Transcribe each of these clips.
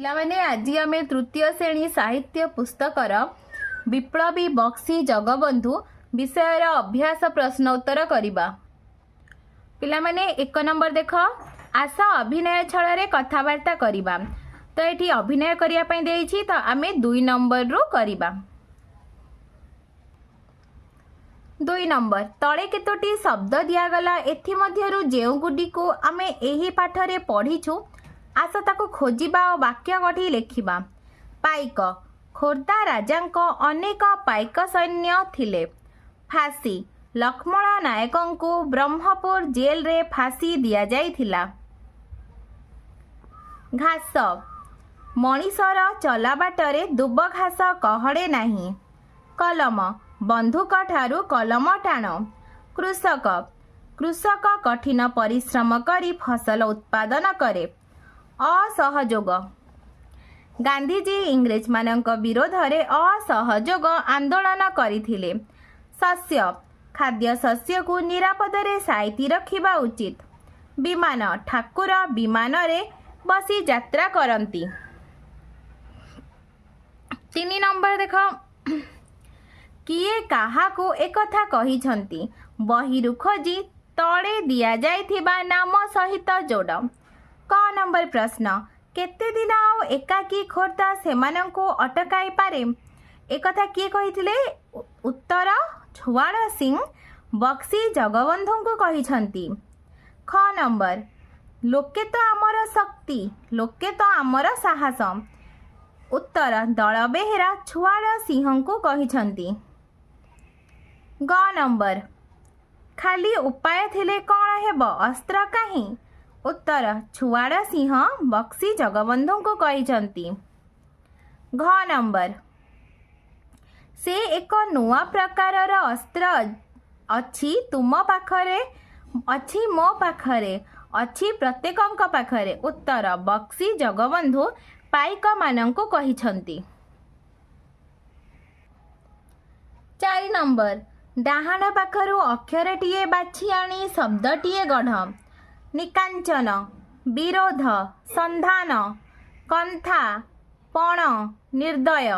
पिलामाने आज आम तृतीय श्रेणी साहित्य पुस्तकर विप्लवी बक्सी जगबंधु विषय अभ्यास प्रश्न उत्तर करवा। पिलामाने एक नंबर देख, आस अभिनय छल कथबार्ता करवा। तो ये अभिनय करने देछि, तो आम 2 नंबर रु करवा। 2 नंबर तले केतोटी शब्द दिगला एथिमध्यरु जेउगुडी को आम एही पाठरे पढ़ीछु, आस ताको खोजिबा और वाक्य गढ़ी लेखिबा। पाइक, खोर्धा राजांक अनेक पाइक सैन्य थिले। फांसी, लक्ष्मण नायकंकु ब्रह्मपुर जेल रे फांसी दिया जाइथिला। घास, मनीषर चला बाटरे दुब घास कहड़े नाही। कलम, बंधुक ठारू कलम टाण। कृषक, कृषक कठिन परिश्रम करी फसल उत्पादन करे। असहयोग, गांधीजी इंग्रेज मानक विरोध रे असहयोग आंदोलन करथिले। शस्य, खाद्य शस्य को निरापद रे साइती रखिबा उचित। विमान, ठाकुर विमान रे बसी यात्रा करंती। 3 नंबर देख, किए काहा को एकथा कहिछंती, बहिरु खोजी तळे दिया जाइथिबा नाम सहित जोड़। क नंबर प्रश्न, केते दिन आउ एकाकी खोर्धा सेमानंको अटकाई पारे, एकथा किए कहिथिले? उत्तर, छुआड़ सिंह बक्सी जगबंधु को कहिछंती। ख नंबर, लोके तो आमर शक्ति, लोके तो आमर साहस। उत्तर, दल बेहेरा छुआड़ सिंह को कहिछंती। ग नंबर, खाली उपाय थिले कौन हेब, अस्त्र काहीं? उत्तर, छुआड़ सिंह बक्सी जगबंधु को कहिछंती। घ नंबर, से एक नुआ प्रकारर अस्त्र अच्छी तुम पाखरे, अच्छी मो पाखरे, अच्छी प्रत्येकंक पाखरे। उत्तर, बक्सी जगबंधु पाइक मानंको कहिछंती। 4 नंबर, डाहाण पाखरु अक्षरटीए बाछि आनी शब्दटीए गढ़। निकांचन, विरोध, संधान, कंथा, पण, निर्दय।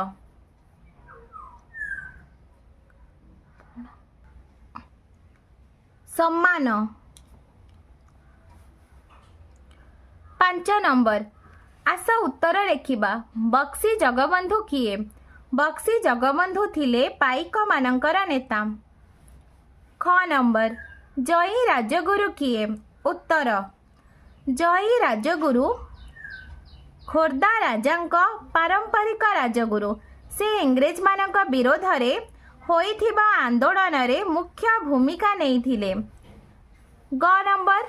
सम्मान। 5 नंबर, आस उत्तर लेखिबा। बक्सी जगबंधु किए? बक्सी जगबंधु थिले पाइक मानंकर नेता। ख नंबर, जयी राजगुरु किए? उत्तर, जयी राजगुरु खोर्धा राजांक पारंपरिक राजगुरु। से इंग्रेज मानक विरोध रे होइथिबा आंदोलन रे मुख्य भूमिका नेइथिले। ग नंबर,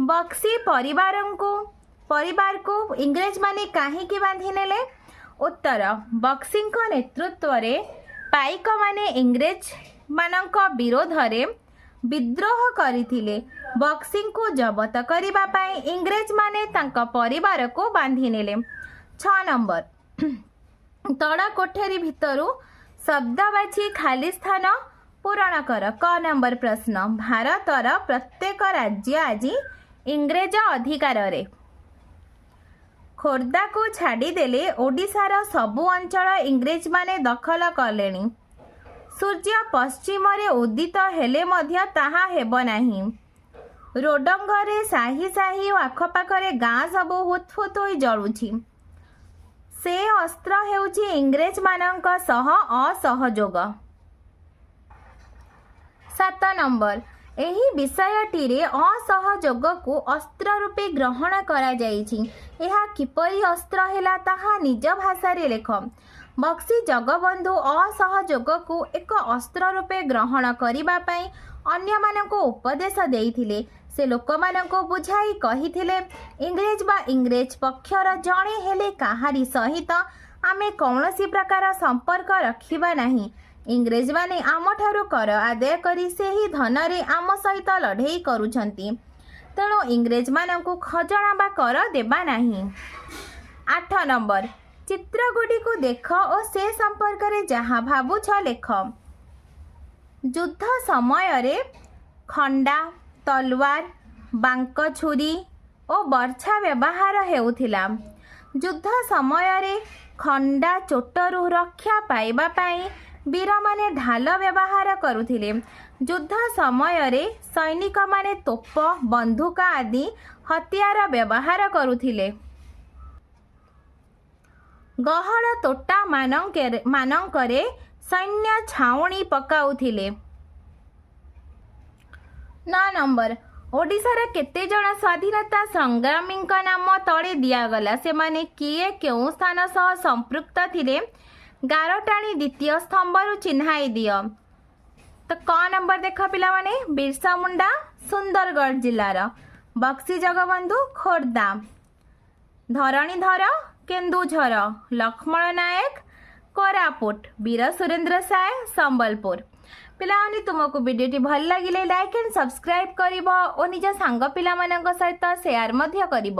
बक्सी परिवार को इंग्रेज माने काहेकि बांधी नेले? उत्तर, बक्सी नेतृत्व रे पाइक माने इंग्रेज मानक विरोध रे विद्रोह करथिले। बक्सी को जबत करिबा पाई इंग्रेज माने तांका परिवार को बांधी नेले। 6 नंबर, तड़ा कोठरी भितरु शब्द बाछि खाली स्थान पूरण कर। क नंबर प्रश्न, भारतर प्रत्येक राज्य आज इंग्रेज अधिकार रे। खोर्धा को छाड़ी देले ओडिशार सबु अंचल इंग्रेज माने दखल कलेनी। सूर्य पश्चिम रे उदित हेले मध्य ताहा हेब नाही। रोडंगरे साही साही आखपाखरे गाँ सबु हुतफुत होई जळुछि। से अस्त्र हेउछि इंग्रेज मानंक सह असहयोग। 7 नंबर, एही विषयटी रे असहयोग को अस्त्र रूपे ग्रहण करा जाइछि। एहा किपरि अस्त्र हेला ताहा निज भाषा रे लेख। बक्सी जगबंधु असहयोग को एक अस्त्र रूपे ग्रहण करिबा पई अन्य मानको उपदेश देइथिले। से लोक मानको बुझाई कहिथिले, इंग्रेज पक्षर जणे हेले काहारी सहित आमे कौनसी प्रकार संपर्क रखिबा नाही। इंग्रेज माने आम ठारू कर आदाय करी सेही धन रे आम सहित लढेई करूछंती। तेणु इंग्रेज माननको खजणा बा कर देबा नाही। 8 नंबर, चित्रगुडी को देख और से संपर्क रे जहा भाबुछ लेख। युद्ध समय रे खंडा, तलवार, बांक छुरी और बर्छा व्यवहार हेउथिला। ଯୁଦ୍ଧ ସମୟରେ ଖଣ୍ଡା ଚୋଟରୁ ରକ୍ଷା ପାଇବା ପାଇଁ ବୀରମାନେ ଢାଲ ବ୍ୟବହାର କରୁଥିଲେ। ଯୁଦ୍ଧ ସମୟରେ ସୈନିକମାନେ ତୋପ, ବନ୍ଧୁକ ଆଦି ହତିଆର ବ୍ୟବହାର କରୁଥିଲେ। ଗହଳ ତୋଟା ମାନଙ୍କରେ ସୈନ୍ୟ ଛାଉଣି ପକାଉଥିଲେ। 9 ନମ୍ବର, ଓଡ଼ିଶାର କେତେଜଣ ସ୍ୱାଧୀନତା ସଂଗ୍ରାମୀଙ୍କ ନାମ ତଳେ ଦିଆଗଲା। ସେମାନେ କିଏ, କେଉଁ ସ୍ଥାନ ସହ ସମ୍ପୃକ୍ତ ଥିଲେ? ଗାରଟାଣି ଦ୍ୱିତୀୟ ସ୍ତମ୍ଭରୁ ଚିହ୍ନାଇ ଦିଅ। ତ କ ନମ୍ବର ଦେଖ ପିଲାମାନେ, ବିର୍ସା ମୁଣ୍ଡା ସୁନ୍ଦରଗଡ଼ ଜିଲ୍ଲାର, ବକ୍ସି ଜଗବନ୍ଧୁ ଖୋର୍ଦ୍ଧା, ଧରଣୀଧର କେନ୍ଦୁଝର, ଲକ୍ଷ୍ମଣ ନାୟକ କୋରାପୁଟ, ବୀର ସୁରେନ୍ଦ୍ର ସାଏ ସମ୍ବଲପୁର। ପିଲାମାନେ ତୁମକୁ ଭିଡ଼ିଓଟି ଭଲ ଲାଗିଲେ ଲାଇକ୍ ଆଣ୍ଡ ସବସ୍କ୍ରାଇବ୍ କରିବ ଓ ନିଜ ସାଙ୍ଗ ପିଲାମାନଙ୍କ ସହିତ ସେୟାର ମଧ୍ୟ କରିବ।